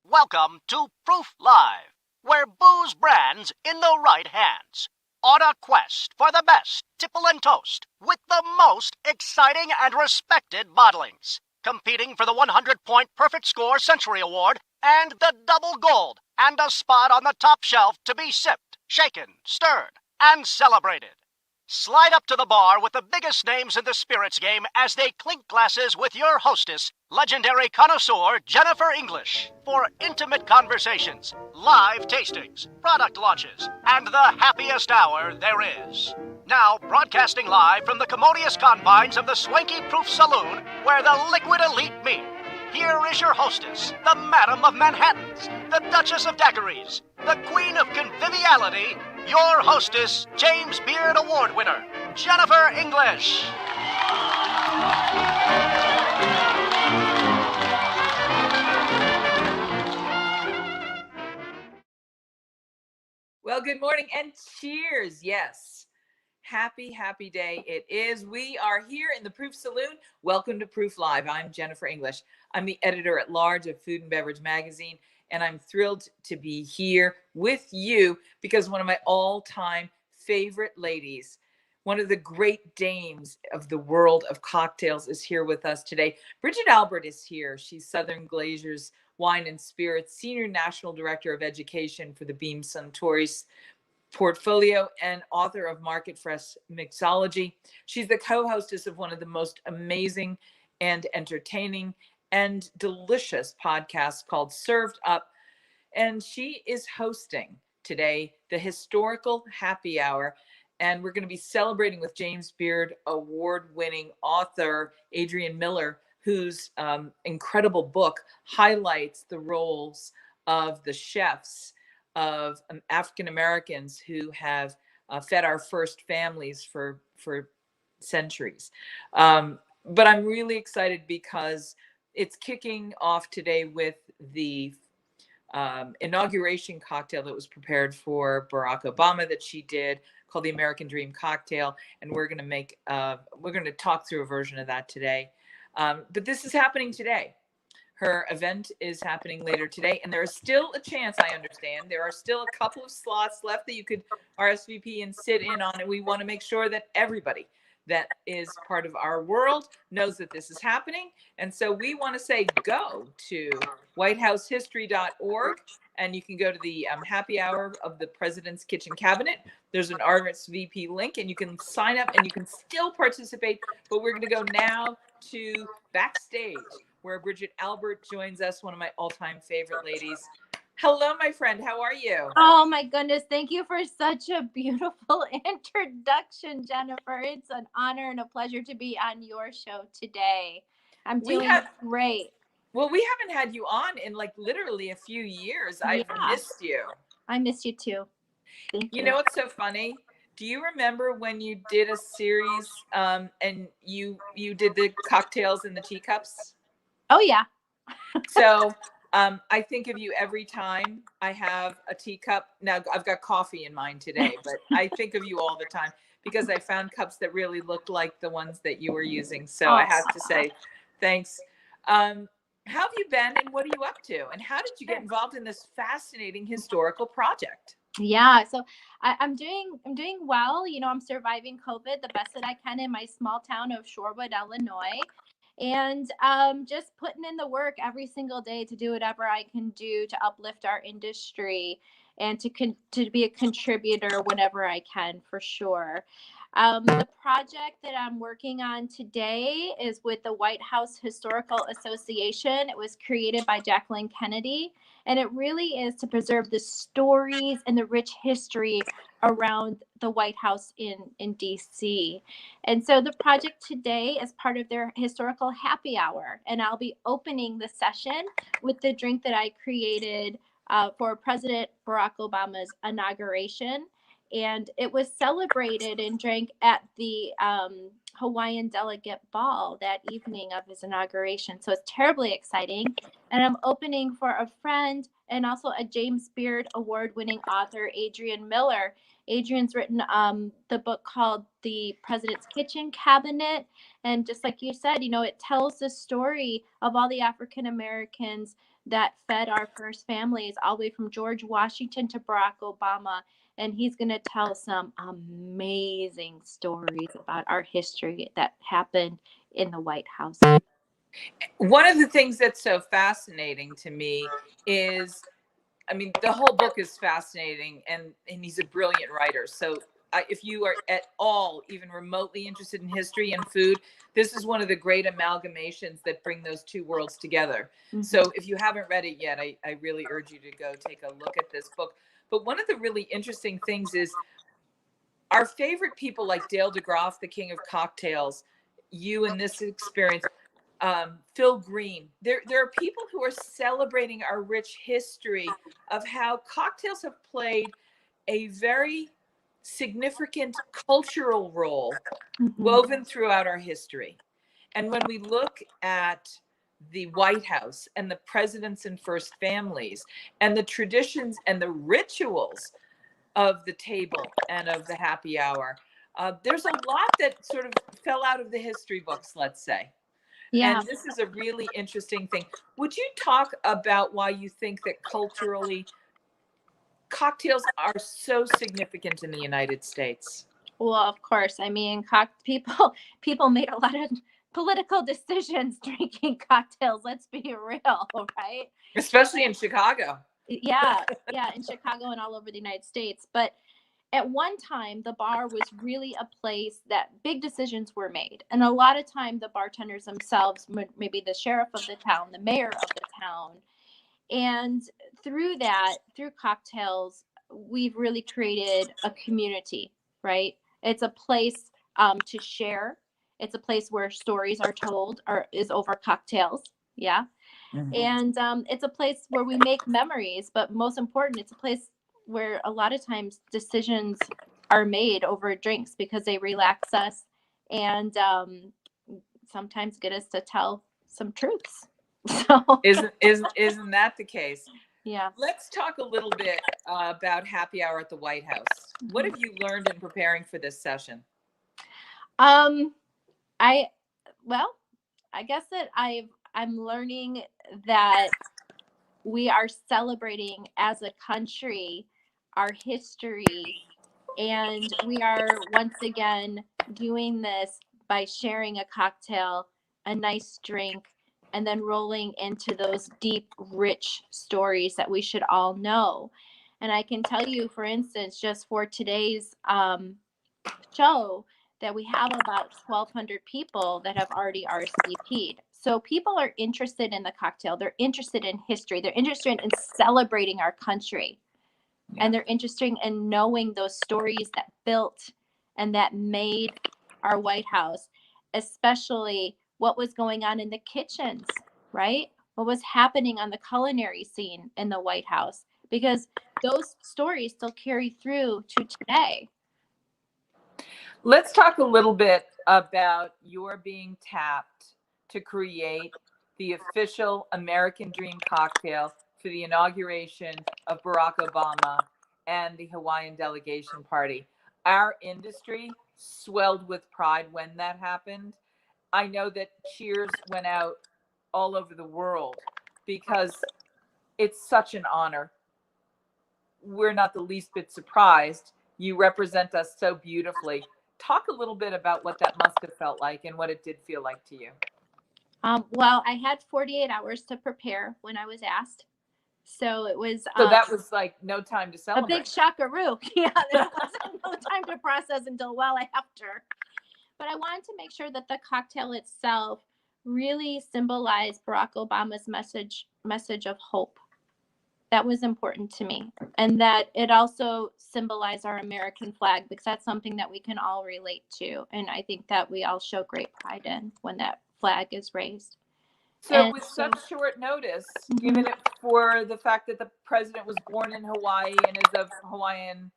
Welcome to Proof Live, where booze brands in the right hands. On a quest for the best tipple and toast with the most exciting and respected bottlings. Competing for the 100-point perfect score Suntory Award and the double gold and a spot on the top shelf to be sipped, shaken, stirred, and celebrated. Slide up to the bar with the biggest names in the spirits game as they clink glasses with your hostess, legendary connoisseur Jennifer English, for intimate conversations, live tastings, product launches, and the happiest hour there is. Now, broadcasting live from the commodious confines of the Swanky Proof Saloon, where the liquid elite meet, here is your hostess, the Madam of Manhattans, the Duchess of Daiquiris, the Queen of Conviviality, your hostess, James Beard Award winner, Jennifer English. Well, good morning and cheers. Yes. Happy day it is. We are here in the Proof Saloon. Welcome to Proof Live. I'm Jennifer English. I'm the editor at large of Food and Beverage magazine, and I'm thrilled to be here with you because one of my all-time favorite ladies, one of the great dames of the world of cocktails, is here with us today. Bridget Albert is here. She's Southern Glazer's Wine and Spirits Senior National Director of Education for the Beam Suntory's portfolio and author of Fresh Mixology. She's the co-hostess of one of the most amazing and entertaining and delicious podcasts called Served Up. And she is hosting today the historical happy hour. And we're going to be celebrating with James Beard award-winning author Adrian Miller, whose incredible book highlights the roles of the chefs of African Americans who have fed our first families for centuries. But I'm really excited because it's kicking off today with the inauguration cocktail that was prepared for Barack Obama that she did, called the American Dream Cocktail, and we're going to talk through a version of that today. But this is happening today. Her event is happening later today, and there is still a chance, I understand. There are still a couple of slots left that you could RSVP and sit in on, and we want to make sure that everybody that is part of our world knows that this is happening. And so we want to say go to whitehousehistory.org, and you can go to the happy hour of the President's Kitchen Cabinet. There's an RSVP link, and you can sign up, and you can still participate. But we're going to go now to backstage, where Bridget Albert joins us, one of my all-time favorite ladies. Hello, my friend. How are you? Oh, my goodness. Thank you for such a beautiful introduction, Jennifer. It's an honor and a pleasure to be on your show today. I'm doing great. Well, we haven't had you on in like literally a few years. I've missed you. I miss you too. Thank you. You know what's so funny? Do you remember when you did a series and you did the cocktails in the teacups? Oh, yeah. So I think of you every time I have a teacup. Now, I've got coffee in mine today, but I think of you all the time because I found cups that really looked like the ones that you were using. So I have to say thanks. How have you been and what are you up to? And how did you get involved in this fascinating historical project? Yeah, so I'm doing well. You know, I'm surviving COVID the best that I can in my small town of Shorewood, Illinois. And just putting in the work every single day to do whatever I can do to uplift our industry and to be a contributor whenever I can, for sure. The project that I'm working on today is with the White House Historical Association. It was created by Jacqueline Kennedy, and it really is to preserve the stories and the rich history around the White House in DC. And so the project today is part of their historical happy hour, and I'll be opening the session with the drink that I created for President Barack Obama's inauguration. And it was celebrated and drank at the Hawaiian delegate ball that evening of his inauguration. So it's terribly exciting. And I'm opening for a friend and also a James Beard award-winning author, Adrian Miller. Adrian's written the book called The President's Kitchen Cabinet. And just like you said, you know, it tells the story of all the African Americans that fed our first families, all the way from George Washington to Barack Obama. And he's going to tell some amazing stories about our history that happened in the White House. One of the things that's so fascinating to me is, I mean, the whole book is fascinating, and he's a brilliant writer. So if you are at all even remotely interested in history and food, this is one of the great amalgamations that bring those two worlds together. Mm-hmm. So if you haven't read it yet, I really urge you to go take a look at this book. But one of the really interesting things is our favorite people like Dale DeGroff, the king of cocktails, you in this experience, Phil Green. There are people who are celebrating our rich history of how cocktails have played a very significant cultural role woven throughout our history. And when we look at the White House and the presidents and first families and the traditions and the rituals of the table and of the happy hour, there's a lot that sort of fell out of the history books, let's say. Yeah. And this is a really interesting thing. Would you talk about why you think that culturally cocktails are so significant in the United States? Well, of course. I mean, people made a lot of political decisions drinking cocktails. Let's be real, right? Especially in Chicago. Yeah, in Chicago and all over the United States. But at one time, the bar was really a place that big decisions were made. And a lot of time, the bartenders themselves, maybe the sheriff of the town, the mayor of the town. And through cocktails, we've really created a community, right? It's a place to share. It's a place where stories are told is over cocktails. Yeah. Mm-hmm. And it's a place where we make memories. But most important, it's a place where a lot of times decisions are made over drinks because they relax us and sometimes get us to tell some truths. So isn't that the case? Yeah. Let's talk a little bit about happy hour at the White House. What have you learned in preparing for this session? I guess that I'm learning that we are celebrating as a country our history, and we are once again doing this by sharing a cocktail, a nice drink, and then rolling into those deep, rich stories that we should all know. And I can tell you, for instance, just for today's show, that we have about 1,200 people that have already RSVP'd. So people are interested in the cocktail. They're interested in history. They're interested in celebrating our country. Yeah. And they're interested in knowing those stories that built and that made our White House, especially what was going on in the kitchens, right? What was happening on the culinary scene in the White House, because those stories still carry through to today. Let's talk a little bit about your being tapped to create the official American Dream cocktail for the inauguration of Barack Obama and the Hawaiian delegation party. Our industry swelled with pride when that happened. I know that cheers went out all over the world because it's such an honor. We're not the least bit surprised. You represent us so beautifully. Talk a little bit about what that must have felt like and what it did feel like to you. Well, I had 48 hours to prepare when I was asked. So it was. So that was like no time to celebrate. A big shockaroo. Yeah, there wasn't no time to process until well after. But I wanted to make sure that the cocktail itself really symbolized Barack Obama's message of hope. That was important to me. And that it also symbolized our American flag, because that's something that we can all relate to. And I think that we all show great pride in when that flag is raised. So with such short notice, given it for the fact that the president was born in Hawaii and is of Hawaiian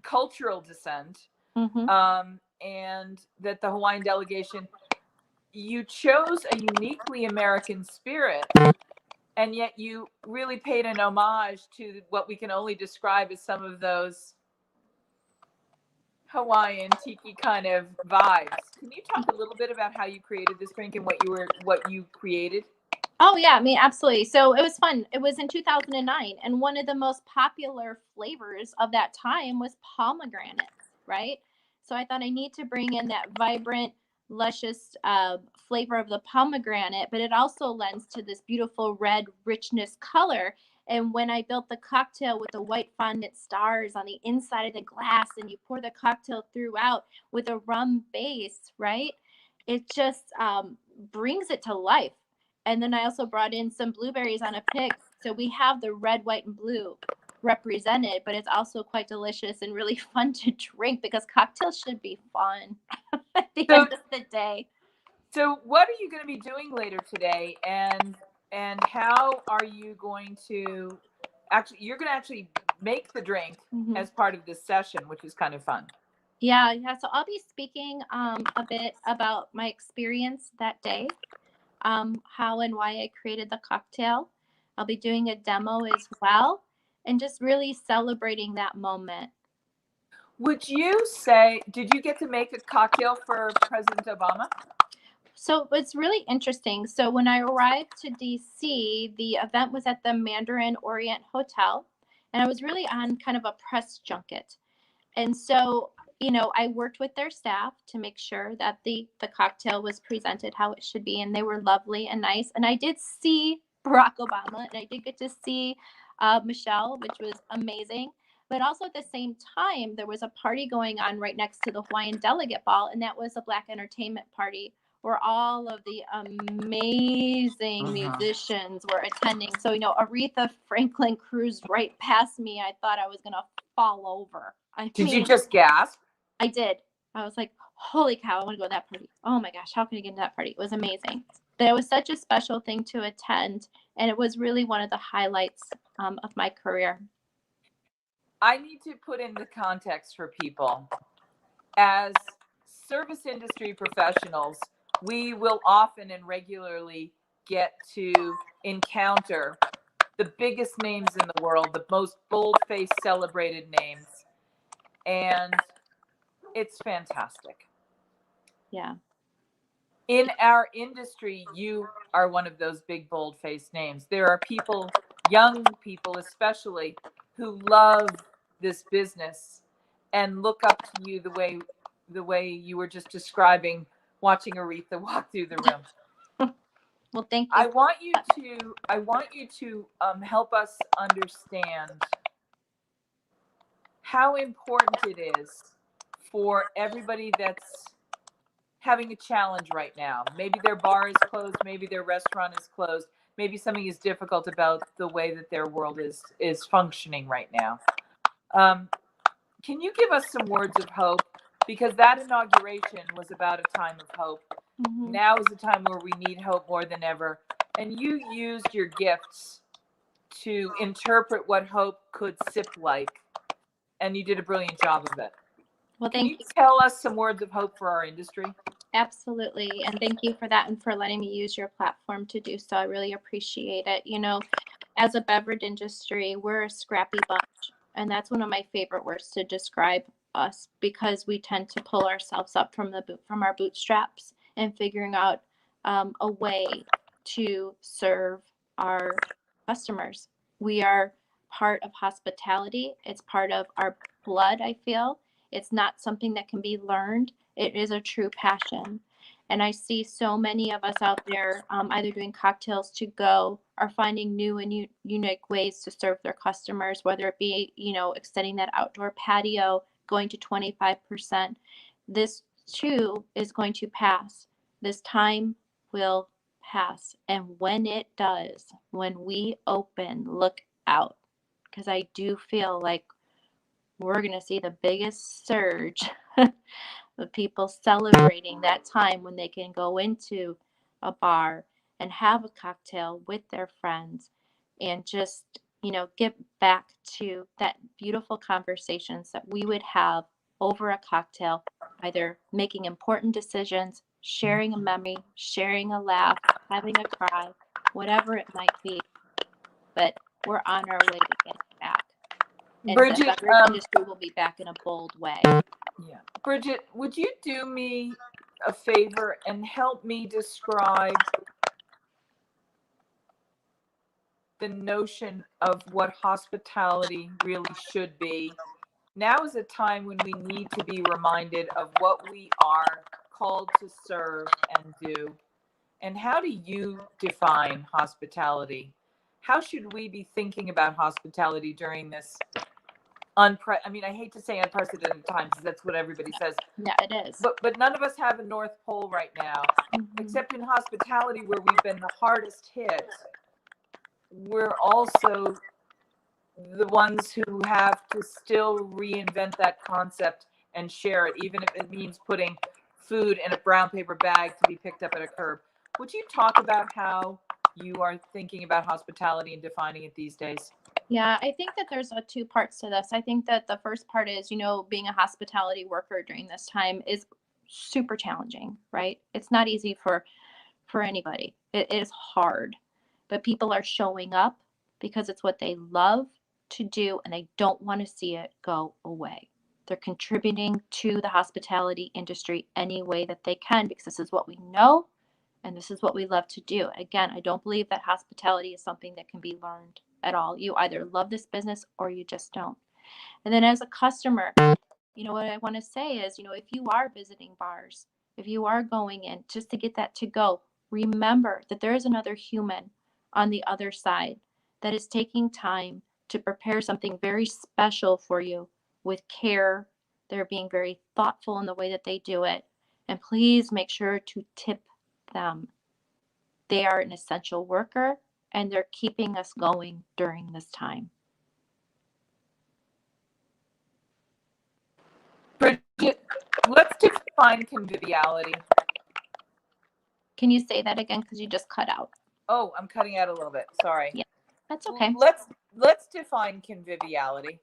cultural descent, and that the Hawaiian delegation, you chose a uniquely American spirit, and yet you really paid an homage to what we can only describe as some of those Hawaiian tiki kind of vibes. Can you talk a little bit about how you created this drink and what you created? Oh yeah, I mean, absolutely. So it was fun. It was in 2009, and one of the most popular flavors of that time was pomegranate, right? So I thought I need to bring in that vibrant, luscious flavor of the pomegranate, but it also lends to this beautiful red richness color. And when I built the cocktail with the white fondant stars on the inside of the glass, and you pour the cocktail throughout with a rum base, right? It just brings it to life. And then I also brought in some blueberries on a pick. So we have the red, white, and blue represented, but it's also quite delicious and really fun to drink because cocktails should be fun at the end of the day. So what are you going to be doing later today? And how are you going to you're going to actually make the drink as part of this session, which is kind of fun. Yeah. So I'll be speaking a bit about my experience that day. How and why I created the cocktail. I'll be doing a demo as well and just really celebrating that moment. Would you say, did you get to make a cocktail for President Obama? So it's really interesting. So when I arrived to DC, the event was at the Mandarin Orient Hotel, and I was really on kind of a press junket. And so, I worked with their staff to make sure that the cocktail was presented how it should be, and they were lovely and nice. And I did see Barack Obama, and I did get to see Michelle, which was amazing. But also at the same time, there was a party going on right next to the Hawaiian Delegate Ball, and that was a Black entertainment party where all of the amazing musicians were attending. So, Aretha Franklin cruised right past me. I thought I was going to fall over. Did you just gasp? I did. I was like, holy cow, I want to go to that party. Oh my gosh, how can I get into that party? It was amazing. But it was such a special thing to attend, and it was really one of the highlights of my career. I need to put in the context for people. As service industry professionals, we will often and regularly get to encounter the biggest names in the world, the most bold-faced, celebrated names. And it's fantastic. Yeah. In our industry, you are one of those big, bold-faced names. There are people, young people especially, who love this business and look up to you the way you were just describing, watching Aretha walk through the room. Well, thank you. I want you to help us understand how important it is for everybody that's having a challenge right now. Maybe their bar is closed, maybe their restaurant is closed, maybe something is difficult about the way that their world is functioning right now. Can you give us some words of hope? Because that inauguration was about a time of hope. Now is a time where we need hope more than ever. And you used your gifts to interpret what hope could sip like. And you did a brilliant job of it. Well, thank you. Tell us some words of hope for our industry? Absolutely. And thank you for that and for letting me use your platform to do so. I really appreciate it. As a beverage industry, we're a scrappy bunch. And that's one of my favorite words to describe us, because we tend to pull ourselves up from our bootstraps and figuring out a way to serve our customers. We are part of hospitality. It's part of our blood, I feel. It's not something that can be learned. It is a true passion. And I see so many of us out there either doing cocktails to go or finding new and unique ways to serve their customers, whether it be, extending that outdoor patio, going to 25%. This too is going to pass. This time will pass. And when it does, when we open, look out. Because I do feel like we're going to see the biggest surge of people celebrating that time when they can go into a bar and have a cocktail with their friends and just, get back to that beautiful conversations that we would have over a cocktail, either making important decisions, sharing a memory, sharing a laugh, having a cry, whatever it might be. But we're on our way to get back. And Bridget, the beverage industry will be back in a bold way. Yeah. Bridget, would you do me a favor and help me describe the notion of what hospitality really should be? Now is a time when we need to be reminded of what we are called to serve and do. And how do you define hospitality? How should we be thinking about hospitality during this I hate to say unprecedented times, because that's what everybody says. Yeah, it is. But none of us have a North Pole right now, except in hospitality, where we've been the hardest hit. We're also the ones who have to still reinvent that concept and share it, even if it means putting food in a brown paper bag to be picked up at a curb. Would you talk about how you are thinking about hospitality and defining it these days? Yeah, I think that there's two parts to this. I think that the first part is, being a hospitality worker during this time is super challenging, right? It's not easy for anybody. It is hard, but people are showing up because it's what they love to do and they don't want to see it go away. They're contributing to the hospitality industry any way that they can, because this is what we know and this is what we love to do. Again, I don't believe that hospitality is something that can be learned at all. You either love this business or you just don't. And then as a customer, what I want to say is, if you are visiting bars, if you are going in just to get that to go, remember that there is another human on the other side that is taking time to prepare something very special for you with care. They're being very thoughtful in the way that they do it. And please make sure to tip them. They are an essential worker and they're keeping us going during this time. Bridget, let's define conviviality. Can you say that again? Because you just cut out. Oh, I'm cutting out a little bit. Sorry. Yeah, that's okay. Let's define conviviality.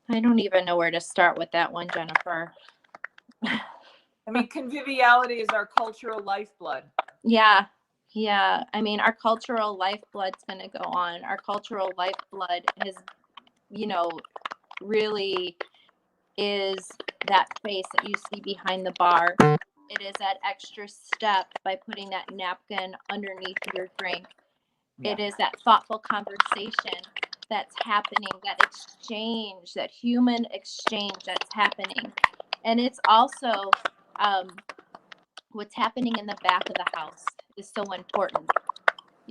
I don't even know where to start with that one, Jennifer. Conviviality is our cultural lifeblood. Yeah. Our cultural lifeblood's going to go on. Our cultural lifeblood is, really is that face that you see behind the bar. It is that extra step by putting that napkin underneath your drink. Yeah. It is that thoughtful conversation that's happening, that exchange, that human exchange that's happening. And it's also what's happening in the back of the house is so important.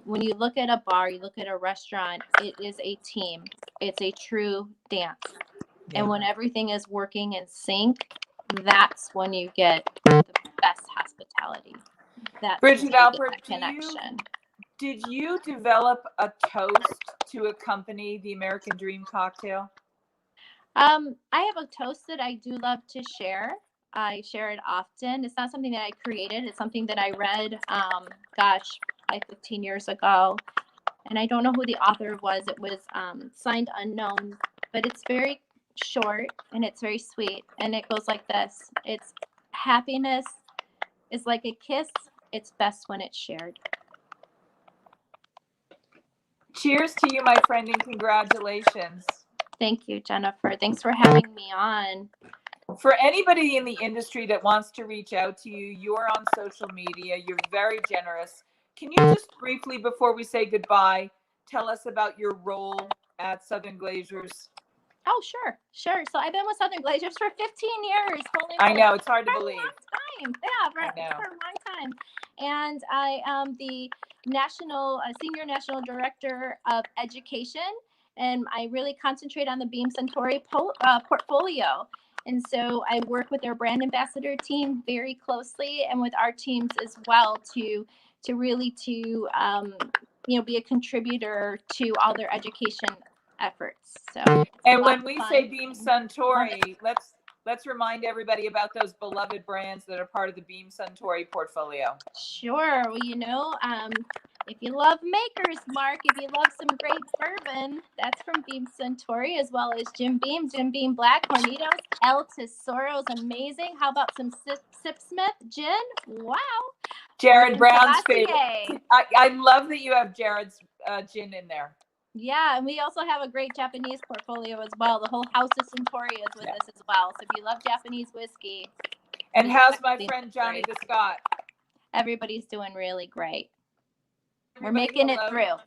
When you look at a bar, you look at a restaurant, it is a team. It's a true dance. Yeah. And when everything is working in sync, that's when you get the best hospitality. That's Bridget Albert, that connection. Did you develop a toast to accompany the American Dream cocktail? I have a toast that I do love to share. I share it often. It's not something that I created. It's something that I read, like 15 years ago. And I don't know who the author was. It was signed unknown, but it's very short and it's very sweet. And it goes like this. It's happiness is like a kiss. It's best when it's shared. Cheers to you, my friend, and congratulations. Thank you, Jennifer. Thanks for having me on. For anybody in the industry that wants to reach out to you, you're on social media. You're very generous. Can you just briefly, before we say goodbye, tell us about your role at Southern Glazers? Oh, sure. So I've been with Southern Glazers for 15 years. I know, it's hard to believe. For a long time. Yeah, for a long time. And I am the senior national director of education, and I really concentrate on the Beam Suntory portfolio. And so I work with their brand ambassador team very closely, and with our teams as well to really be a contributor to all their education efforts. So, and when we say Beam Suntory, let's remind everybody about those beloved brands that are part of the Beam Suntory portfolio. Sure. Well, if you love Maker's Mark, if you love some great bourbon, that's from Beam Suntory, as well as Jim Beam Black, Hornitos, El Tesoro's amazing. How about some Sipsmith gin? Wow. Jared Brown's favorite. I love that you have Jared's gin in there. Yeah, and we also have a great Japanese portfolio as well. The whole house of Suntory is with us as well. So if you love Japanese whiskey. And how's my friend Johnny the Scot? Everybody's doing really great. We're making it through.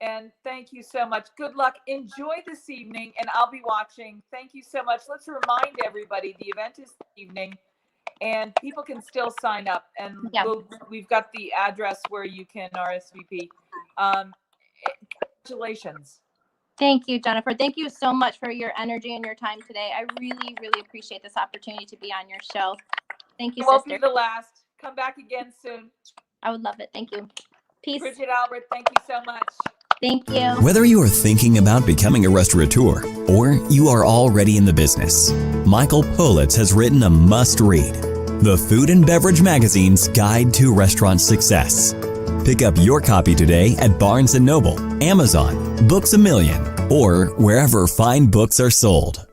And thank you so much. Good luck. Enjoy this evening, and I'll be watching. Thank you so much. Let's remind everybody the event is this evening, and people can still sign up. And we've got the address where you can RSVP. Congratulations. Thank you, Jennifer. Thank you so much for your energy and your time today. I really, really appreciate this opportunity to be on your show. Thank you, sister. Won't be the last. Come back again soon. I would love it. Thank you. Peace. Bridget Albert, thank you so much. Thank you. Whether you are thinking about becoming a restaurateur or you are already in the business, Michael Politz has written a must-read, The Food and Beverage Magazine's Guide to Restaurant Success. Pick up your copy today at Barnes & Noble, Amazon, Books A Million, or wherever fine books are sold.